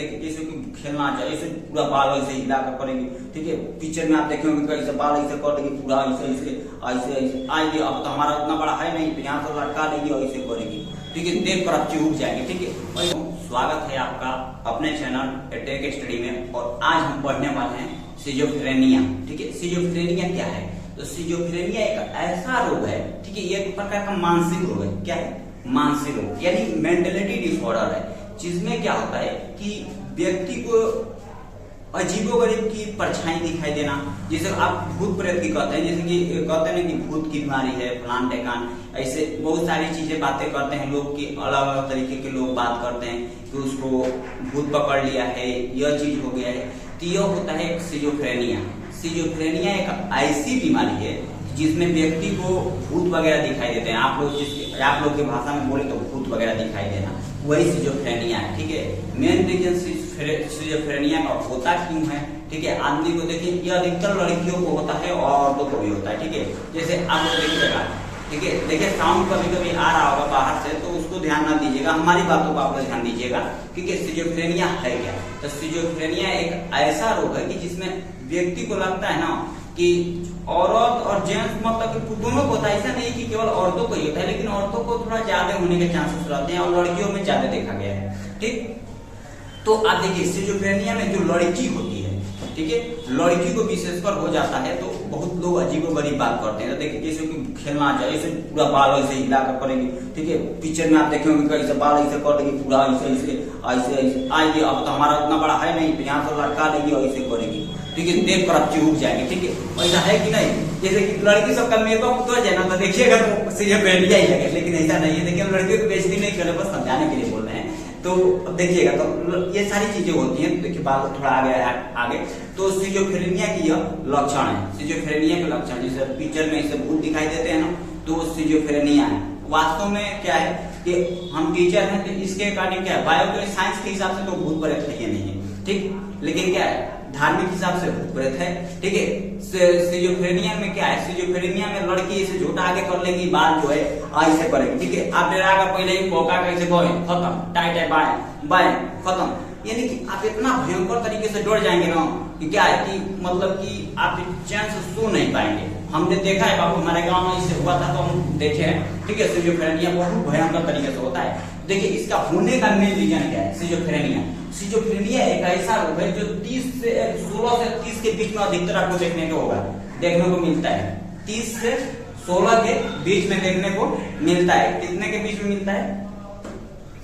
देखिए जैसे कि खेलना चाहिए, ऐसे पूरा बाल ऐसे हिला कर करेंगे, ठीक है। पिक्चर में आप देखेंगे कैसे बाल ऐसे कर देंगे, पूरा ऐसे ऐसे ऐसे ऐसे आएंगे। अब तो हमारा उतना बड़ा है नहीं, तो यहाँ से लटका लेंगे और ऐसे करेंगे, ठीक है। देख कर आप चिढ़ जाएंगे, ठीक है। स्वागत है आपका अपने चैनल टेक स्टडी में। और आज हम पढ़ने वाले हैं सिजोफ्रेनिया, ठीक है। सिजोफ्रेनिया क्या है? तो सिजोफ्रेनिया एक ऐसा रोग है, ठीक है, ये एक प्रकार का मानसिक रोग है। क्या है? मानसिक रोग, यानी मेंटलिटी डिसऑर्डर है, जिसमें क्या होता है कि व्यक्ति को अजीबोगरीब की परछाई दिखाई देना। जैसे आप भूत प्रेत की कहते हैं, जैसे कि कहते हैं कि भूत की बीमारी है फलान ढेकान, ऐसे बहुत सारी चीजें बातें करते हैं लोग की, अलग अलग तरीके के लोग बात करते हैं कि उसको भूत पकड़ लिया है, यह चीज हो गया है। तो यह होता है सिजोफ्रेनिया। सिजोफ्रेनिया एक ऐसी बीमारी है जिसमें व्यक्ति को भूत वगैरह दिखाई देते हैं। आप लोग की भाषा में बोले तो भूत वगैरह दिखाई देना, वही सिजोफ्रेनिया है, ठीक है। मेन रीजन सिजोफ्रेनिया का होता क्यों है, ठीक है। आदमी को देखिए, यह अधिकतर लड़कियों को होता है और औरतों को भी होता है, ठीक है। जैसे आप लोग देखिएगा, ठीक है, देखिए साउंड कभी कभी आ रहा होगा बाहर से, तो उसको ध्यान ना दीजिएगा, हमारी बातों को आप लोग ध्यान दीजिएगा, ठीक है। सिजोफ्रेनिया है क्या? तो सिजोफ्रेनिया एक ऐसा रोग है कि जिसमें व्यक्ति को लगता है ना कि औरत और जेंट्स मतलब कि दोनों को होता है। ऐसा नहीं कि केवल औरतों को ही होता है, लेकिन औरतों को थोड़ा ज्यादा होने के चांसेस रहते हैं और लड़कियों में ज्यादा देखा गया है, ठीक। तो आप देखिए सिजोफ्रेनिया में जो लड़की होती है, ठीक है, लड़की को विशेषकर हो जाता है, तो बहुत लोग अजीबोगरीब बात करते हैं। तो देखिए जैसे कि खेलना चाहिए, ऐसे पूरा बाल ऐसे हिला कर करेंगे, ठीक है। पिक्चर में आप देखेंगे कैसे बाल ऐसे कर देंगे, पूरा ऐसे ऐसे ऐसे ऐसे आएंगे। अब तो हमारा उतना बड़ा है नहीं, तो यहाँ से लटका लेंगे और ऐसे करेंगे, ठीक है। देख कर आप चिढ़ जाएंगे, ठीक है। ऐसा है कि नहीं? जैसे कि लड़की सबका मेकअप तो है ना, तो देखिएगा तो सिजोफ्रेनिया ही है, लेकिन ऐसा नहीं है। देखिए हम लड़कियों को बेइज्जती नहीं कर रहे, बस समझाने के लिए बोल रहे हैं। तो अब देखिएगा तो ये सारी चीजें होती हैं। देखिए बात थोड़ा आ गया है आगे। तो सिजोफ्रेनिया की यह लक्षण है, सिजोफ्रेनिया के लक्षण। जैसे पिक्चर में ऐसे भूत दिखाई देते हैं ना, तो सिजोफ्रेनिया है। वास्तव में क्या है कि हम टीचर हैं, तो इसके अकॉर्डिंग क्या है, बायो साइंस के हिसाब से तो भूत प्रेत है नहीं है, ठीक। लेकिन क्या है, धार्मिक हिसाब से भूत प्रेत है, ठीक है। सिजोफ्रेनिया में क्या है, सिजोफ्रेनिया में लड़की ऐसे झूठा आगे कर लेगी, बाल जो है ऐसे करेगी, ठीक है। आप डेरा का पहले ही पोका कैसे बोए खत्म, टाइट है बाएं बाएं खत्म, यानी कि आप इतना भयंकर तरीके से डर जाएंगे ना कि क्या है कि मतलब कि आप चैन से सो नहीं पाएंगे। हमने देखा है बाबू, हमारे गांव में इससे हुआ था, तो हम देखे हैं, ठीक है। सिजोफ्रेनिया बहुत भयंकर तरीके से होता है। देखिए इसका होने का मेन रीजन क्या है, सिजोफ्रेनिया। सिजोफ्रेनिया एक ऐसा रोग है जो 16 से 30 के बीच में अधिकतर आपको देखने को मिलता है। 30 से 16 के बीच में देखने को मिलता है। कितने के बीच में मिलता है?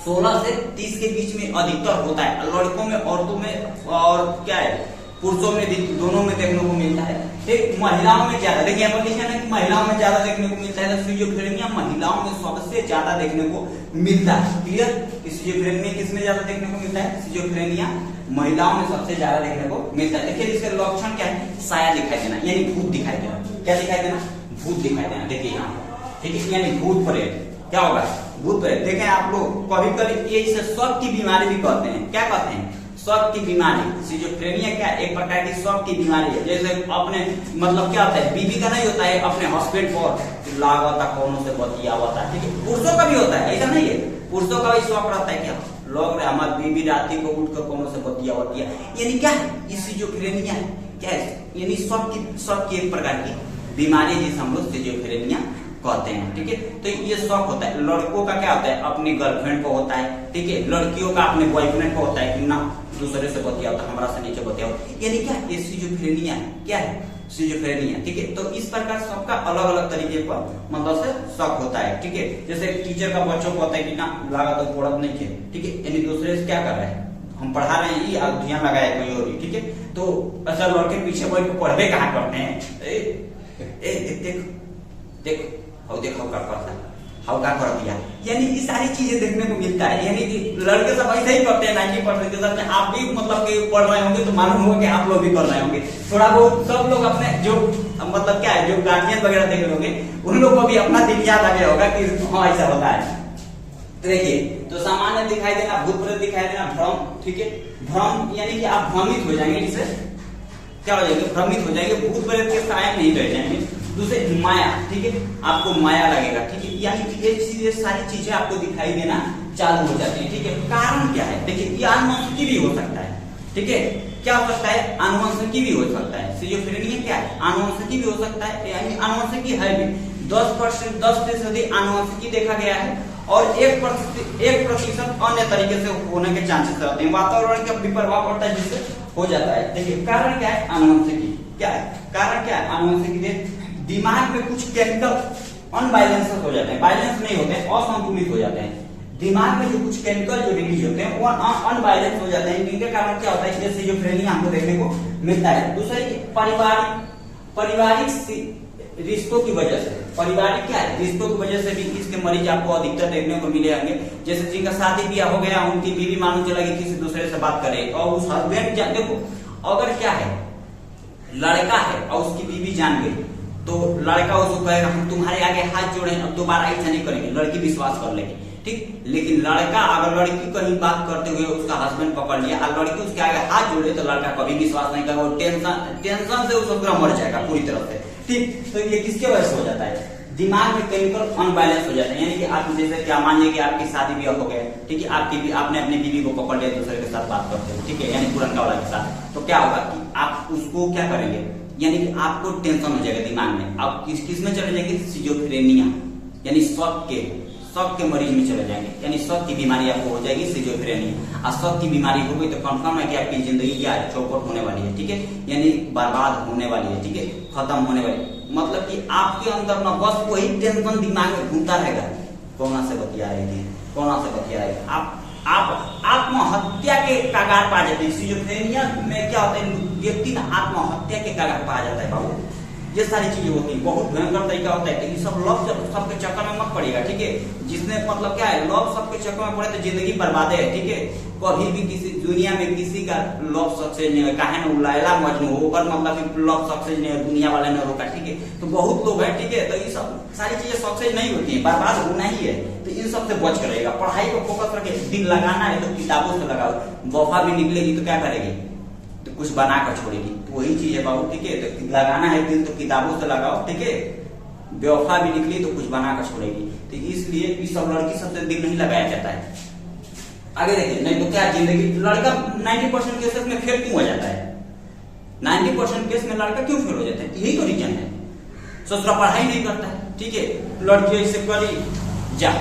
16 से 30 के बीच में अधिकतर होता है। लड़कों में, औरतों में और क्या है, पुरुषों में भी, दोनों में देखने को मिलता है। ठीक, महिलाओं में ज्यादा, देखिए यहाँ पर लिखा है कि महिलाओं में ज्यादा देखने को मिलता है। तो सिजोफ्रेनिया महिलाओं में सबसे ज्यादा देखने को मिलता है। क्लियर? सिजोफ्रेनिया किसमें ज्यादा देखने को मिलता है? सिजोफ्रेनिया महिलाओं में सबसे ज्यादा देखने को मिलता है। देखिए इसके लक्षण क्या है? साया दिखाई देना, यानी भूत दिखाई देना। क्या दिखाई देना? भूत दिखाई देना। देखिए यहाँ, ठीक है, यानी भूत प्रेत। क्या होगा? भूत प्रेत। देखें आप लोग, कभी कभी ये इसे शक की बीमारी भी कहते हैं। क्या कहते हैं? शक की बीमारी। सिजोफ्रेनिया क्या एक प्रकार की शक की बीमारी है। जैसे अपने मतलब क्या होता है, बीबी का नहीं होता है, अपने हस्बैंड पर लागता कौनों से बतिया होता है, ठीक है। पुरुषों का भी होता है, ऐसा नहीं है, पुरुषों का भी शौक रहता है। क्या लोग हमारी बीबी राती को उठ कर कौनों से बतिया होती है, यानी क्या है, ये सिजोफ्रेनिया है। क्या है? यानी शक की एक प्रकार की बीमारी है, जिसे हम लोग सिजोफ्रेनिया कहते हैं, ठीक है। तो ये शौक होता है। लड़कों का क्या होता है, अपनी गर्लफ्रेंड को होता है, ठीक है। लड़कियों का अपने बॉयफ्रेंड को होता है कि ना दूसरे से बतिया होता, हमारा से नीचे बतिया होता, यानी क्या ये सिजोफ्रेनिया है। क्या है? सिजोफ्रेनिया, ठीक है। तो इस प्रकार सबका अलग अलग तरीके पर मतलब से शौक होता है, ठीक है। जैसे टीचर का बच्चों को होता है कि ना लगा तो पढ़त नहीं है, ठीक है, यानी दूसरे से क्या कर रहे हैं, हम पढ़ा रहे हैं, ये ध्यान लगाए कोई और, ठीक है। तो ऐसा लड़के पीछे बैठ के पढ़वे कहाँ करते हैं, देख देखो क्या करता है, हाउ का कर दिया, यानी ये सारी चीजें देखने को मिलता है। यानी कि लड़के सब ऐसे ही करते हैं 90% के साथ। आप भी मतलब कि पढ़ रहे होंगे तो मालूम होगा कि आप लोग भी कर रहे होंगे। थोड़ा बहुत सब लोग अपने जो मतलब क्या है, जो गार्जियन वगैरह देख रहे होंगे, उन लोग को भी अपना दिन याद आ गया होगा कि हाँ ऐसा होता है। तो देखिए, तो सामान्य दिखाई देना, भूत प्रेत दिखाई देना, भ्रम, ठीक है। भ्रम यानी कि आप भ्रमित हो जाएंगे, जिससे क्या हो जाएंगे, भ्रमित हो जाएंगे, भूत प्रेत के साया नहीं रह जाएंगे। दूसरे माया, ठीक है, आपको माया लगेगा, ठीक है। यानी कि ये सारी चीजें आपको दिखाई देना चालू हो जाती है। ठीक है, कारण क्या है? देखिए ये आनुवंशिकी भी हो सकता है। ठीक है, क्या हो सकता है? आनुवंशिकी भी हो सकता है। सिजोफ्रेनिया क्या है? आनुवंशिकी भी हो सकता है, यानी आनुवंशिकी है भी। 10% आनुवंशिकी देखा गया है और 1% अन्य तरीके से होने के चांसेस रहते हैं। वातावरण का भी प्रभाव पड़ता है जिससे हो जाता है। देखिए कारण क्या है? आनुवंशिकी क्या है? कारण क्या है? आनुवंशिकी दिमाग में कुछ केमिकल अनबैलेंस हो जाते हैं, बैलेंस नहीं होते, असंतुलित हो जाते हैं। दिमाग में जो कुछ केमिकल जो रिलीज होते हैं वो अनबैलेंस हो जाते हैं। इनके कारण क्या होता है? जैसे सिजोफ्रेनिया हमको देखने को मिलता है। दूसरा पारिवारिक रिश्तों की वजह से, पारिवारिक क्या है? रिश्तों की वजह से भी इसके मरीज आपको अधिकतर देखने को मिले होंगे। जैसे जिनका शादी ब्याह हो गया, उनकी बीवी मालूम चला कि किसी दूसरे से बात करे और उस हस्बैंड, देखो अगर क्या है, लड़का है और उसकी बीवी जान गई तो लड़का उसको कहेगा हम तुम्हारे आगे हाथ जोड़े, अब दोबारा ऐसा नहीं करेंगे। लड़की विश्वास कर लेगी, ठीक। लेकिन लड़का अगर लड़की कहीं बात करते हुए उसका हस्बैंड पकड़ लिया और लड़की उसके आगे हाथ जोड़े तो लड़का कभी विश्वास नहीं करेगा, वो टेंशन से उसको पूरा मर जाएगा पूरी तरह से, ठीक। तो ये किसके वजह से हो जाता है? दिमाग में केमिकल अनबैलेंस हो जाते हैं। यानी कि आप जैसे क्या मानिए कि आपकी शादी ब्याह हो गया, ठीक है, आपने अपनी बीवी को पकड़ लिया, दूसरे के साथ बात करते हो, ठीक है, यानी पुरनका वाला के साथ, तो क्या होगा कि आप उसको क्या करेंगे? यानी कि आपको टेंशन हो जाएगा दिमाग में। आप किस में चले जाएंगे? सिजोफ्रेनिया यानी शक के मरीज में चले जाएंगे, यानी शक की बीमारी आपको हो जाएगी, सिजोफ्रेनिया। और शक की बीमारी हो गई तो कंफर्म है कि आपकी जिंदगी क्या है? चौपट होने वाली है, ठीक है, यानी बर्बाद होने वाली है, ठीक है, खत्म होने वाली है। मतलब कि आपके अंदर ना बस वही टेंशन दिमाग में घूमता रहेगा, कोना से बतिया रही है, आप आत्महत्या के कगार पा जाते हैं। सिजोफ्रेनिया में क्या होता है? व्यक्ति ना आत्महत्या के कगार पा जाता है बाबू। ये सारी चीजें होती है, बहुत भयंकर तरीका होता है। तो ये सब लव सबके चक्कर में मत पड़ेगा, ठीक है। जिसने मतलब क्या है, लव सबके चक्कर में पड़े तो जिंदगी बर्बाद है, ठीक है। कभी भी किसी दुनिया में किसी का लव सक्सेस नहीं है, काहे ना लैला मजनू हो, मतलब लव सक्सेस नहीं है, दुनिया वाले ने रोका, ठीक है। तो बहुत लोग हैं, ठीक है, तो ये सब सारी चीजें सक्सेस नहीं होती है, बर्बाद होना ही है। तो इन सब से बच कर रहेगा, पढ़ाई को फोकस करके दिल लगाना है तो किताबों से लगाओ। वफा भी निकलेगी तो क्या करेगी? तो कुछ बना कर छोड़ेगी। तो वही चीज है बाबू, ठीक है। तो लगाना है दिल तो किताबों से लगाओ, ठीक है। बेवफा भी निकली तो कुछ बना कर छोड़ेगी। तो इसलिए इस सब लड़की सबसे दिल नहीं लगाया जाता है। आगे देखिए, नहीं तो क्या जिंदगी, लड़का 90% केसेस में फेल क्यों हो जाता है? 90% केस में लड़का क्यों फेल हो जाता है? यही तो रीजन है, ससुरा पढ़ाई नहीं करता है, ठीक है। लड़की ऐसे करी जा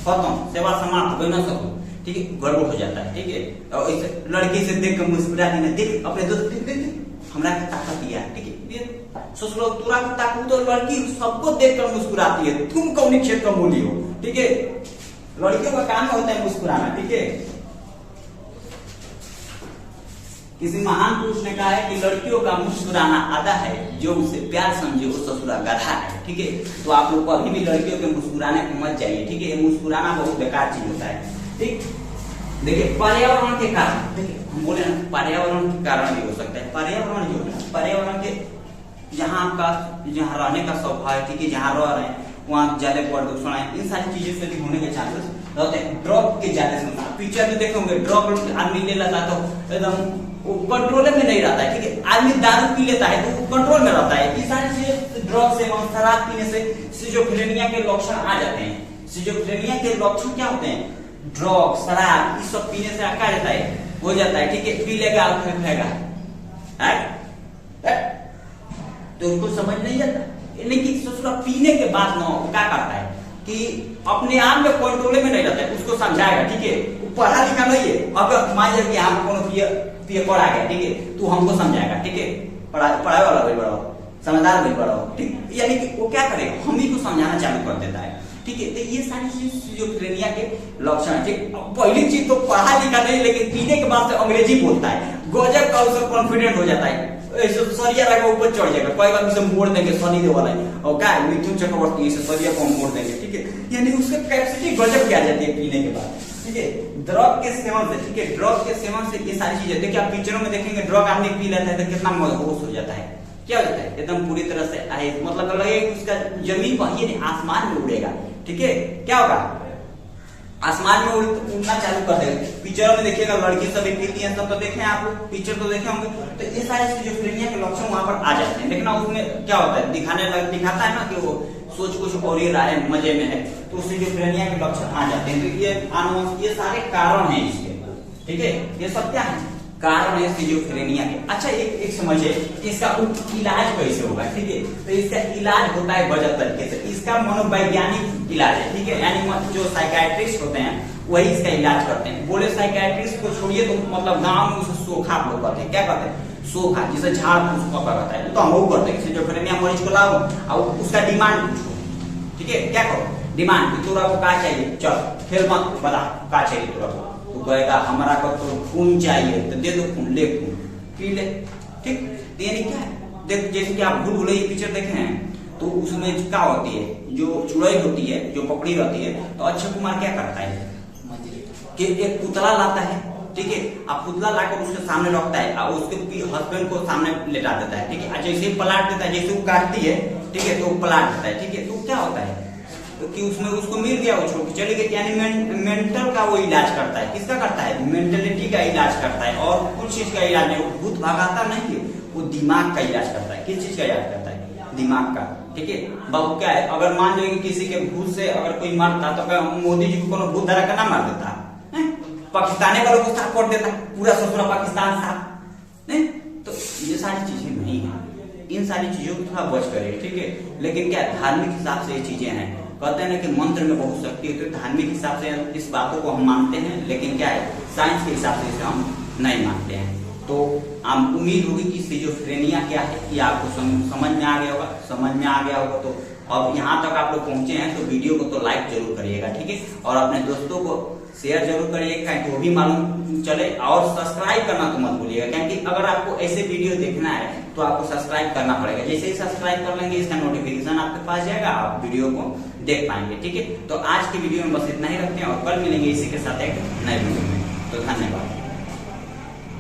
खत्म, सेवा समाप्त हो ना सब, ठीक है, गड़बड़ हो जाता है, ठीक है। और ऐसे लड़की से देख कर मुस्कुरा देना, देख अपने दोस्त देख हमरा की ताकत दिया, ठीक है। ससुरा तुरा की ताकत तो लड़की सबको देख कर मुस्कुराती है, तुम कौन क्षेत्र का मूली हो, ठीक है। लड़कियों का काम होता है मुस्कुराना, ठीक है। किसी महान पुरुष ने कहा है कि लड़कियों का मुस्कुराना आधा है, जो उसे प्यार समझे वो ससुरा गधा है, ठीक है। तो आप लोग कभी भी लड़कियों के मुस्कुराने को मत जाइए, ठीक है। मुस्कुराना बहुत बेकार चीज होता है, ठीक। देखिए पर्यावरण के कारण, देखिए हम बोले ना पर्यावरण के कारण भी हो सकता है। पर्यावरण जो है, पर्यावरण के जहाँ रहने का स्वभाव है, ठीक है, जहाँ रह रहे हैं वहाँ ज्यादा प्रदूषण है, इन सारी चीजों से भी होने के चांसेस रहते हैं। ड्रग के ज्यादा से पिक्चर में देखोगे, ड्रग आदमी ले लेता है तो एकदम वो कंट्रोल में नहीं रहता है, ठीक है। आदमी दारू पी लेता है तो वो कंट्रोल में रहता है। ये सारी चीजें ड्रग सेवन, शराब पीने से सिजोफ्रेनिया के लक्षण आ जाते हैं। सिजोफ्रेनिया के लक्षण क्या होते हैं? ड्रग, शराब, ये सब पीने से क्या रहता है? हो जाता है, ठीक है। पी लेगा और फेंकेगा, तो उसको समझ नहीं आता। लेकिन ससुरा पीने के बाद ना क्या करता है कि अपने आप में कंट्रोल में नहीं रहता है, उसको समझाएगा, ठीक है। पढ़ा लिखा नहीं है, अगर मान लीजिए कि यहाँ कोनो पिए पढ़ा गया, ठीक है, तो हमको समझाएगा, ठीक है। पढ़ाई वाला भी बढ़ाओ, समझदार भी बढ़ाओ, ठीक। यानी कि वो क्या करेगा? हम ही को समझाना चालू कर देता है, ठीक है। तो ये सारी चीज सिजोफ्रेनिया के लक्षण है, ठीक। पहली चीज तो पढ़ा लिखा नहीं, लेकिन पीने के बाद से अंग्रेजी बोलता है, गजब का उसका कॉन्फिडेंट हो जाता है, सरिया लगा ऊपर चढ़ जाएगा, कोई बात इसे मोड़ देंगे, सनी दे वाला है और क्या मिथुन चक्रवर्ती से सरिया को मोड़ देंगे, ठीक है। यानी उसका कैपेसिटी गजब की आ जाती है पीने के बाद, ठीक है। ड्रग के सेवन से, ठीक है, ड्रग के सेवन से ये सारी चीजें देखिए, आप पिक्चरों में देखेंगे ड्रग आदमी पी लेता है तो कितना मदहोश हो जाता है, क्या हो जाता है? एकदम पूरी तरह से मतलब लगेगा कि उसका जमीन पर ही नहीं आसमान में उड़ेगा, ठीक है। क्या होगा? आसमान में उड़ना चालू कर देगा। पिक्चरों में देखिएगा लड़की सभी पीती हैं, सब तो देखे आप लोग, पिक्चर तो देखे होंगे। तो ये सारे सिजोफ्रेनिया के लक्षण वहां पर आ जाते हैं। लेकिन उसमें क्या होता है? दिखाता है ना कि वो सोच कुछ और ही रहा है, मजे में है, तो सिजोफ्रेनिया के लक्षण आ जाते हैं। तो ये आनुवंशिक, ये सारे कारण हैं इसके, ठीक है, ये सब क्या है, कारण है सिजोफ्रेनिया के। अच्छा एक समझिए इसका इलाज कैसे होगा, ठीक है। तो इसका इलाज होता है वजह तरीके से, इसका मनोवैज्ञानिक इलाज है, ठीक है, यानी जो साइकाइट्रिस्ट होते हैं वही इसका इलाज करते हैं। बोले साइकाइट्रिस्ट को छोड़िए तो मतलब गांव में उसे सोखा लोग कहते हैं, क्या कहते हैं, सोखा, जिसे झाड़ फूस कहता है, तो हम वो करते हैं। सिजोफ्रेनिया मरीज को लाओ और उसका डिमांड पूछो, ठीक है, क्या करो, डिमांड, तोरा को क्या चाहिए, चल खेल मत बता क्या चाहिए तोरा को, तो कहेगा हमारा को तो खून चाहिए, तो दे दो खून, ले खून पी ले, ठीक। तो यानी क्या है, देख जैसे कि आप भूल भुलैया पिक्चर देखे हैं, तो उसमें क्या होती है, जो चुड़ैल होती है, जो पकड़ी रहती है, तो अक्षय कुमार क्या करता है कि एक पुतला लाता है, ठीक है, अब पुतला लाकर उसके सामने रखता है और उसके हस्बैंड को सामने लेटा देता है, ठीक है, जैसे ही पलट देता है, जैसे वो काटती है, ठीक है, तो वो पलट देता है, ठीक है, तो क्या होता है कि उसमें उसको मिल गया, वो छोड़ के चले गए, यानी मेंटल का वो इलाज करता है, किसका करता है, मेंटेलिटी का इलाज करता है, और कुछ चीज का इलाज नहीं, वो भूत भगाता नहीं है, वो दिमाग का इलाज करता है। किस चीज का इलाज करता है, दिमाग का, ठीक है। बाबू क्या है, अगर मान लो किसी के भूत से अगर कोई मरता तो क्या मोदी जी को भूत धरा का ना मार देता, पाकिस्तानी वालों को साफ कर देता, पूरा ससुरा पाकिस्तान साफ नहीं। तो ये सारी चीजें नहीं है, इन सारी चीजों को थोड़ा बच करिए, ठीक है। लेकिन क्या धार्मिक हिसाब से ये चीजें हैं, कहते हैं ना कि मंत्र में बहुत शक्ति है, तो धार्मिक हिसाब से इस बातों को हम मानते हैं, लेकिन क्या है साइंस के हिसाब से इसे हम नहीं मानते हैं। तो हम उम्मीद होगी कि सिजोफ्रेनिया क्या है ये आपको समझ में आ गया होगा, समझ में आ गया होगा। तो अब यहाँ तक आप लोग पहुंचे हैं तो वीडियो को तो लाइक जरूर करिएगा, ठीक है, और अपने दोस्तों को शेयर जरूर करिएगा ताकि वो भी मालूम चले, और सब्सक्राइब करना तो मत भूलिएगा, क्योंकि अगर आपको ऐसे वीडियो देखना है तो आपको सब्सक्राइब करना पड़ेगा। जैसे ही सब्सक्राइब कर लेंगे इसका नोटिफिकेशन आपके पास जाएगा, आप वीडियो को देख पाएंगे, ठीक है। तो आज की वीडियो में बस इतना ही रखते हैं और कल मिलेंगे इसी के साथ एक नए वीडियो में। तो धन्यवाद।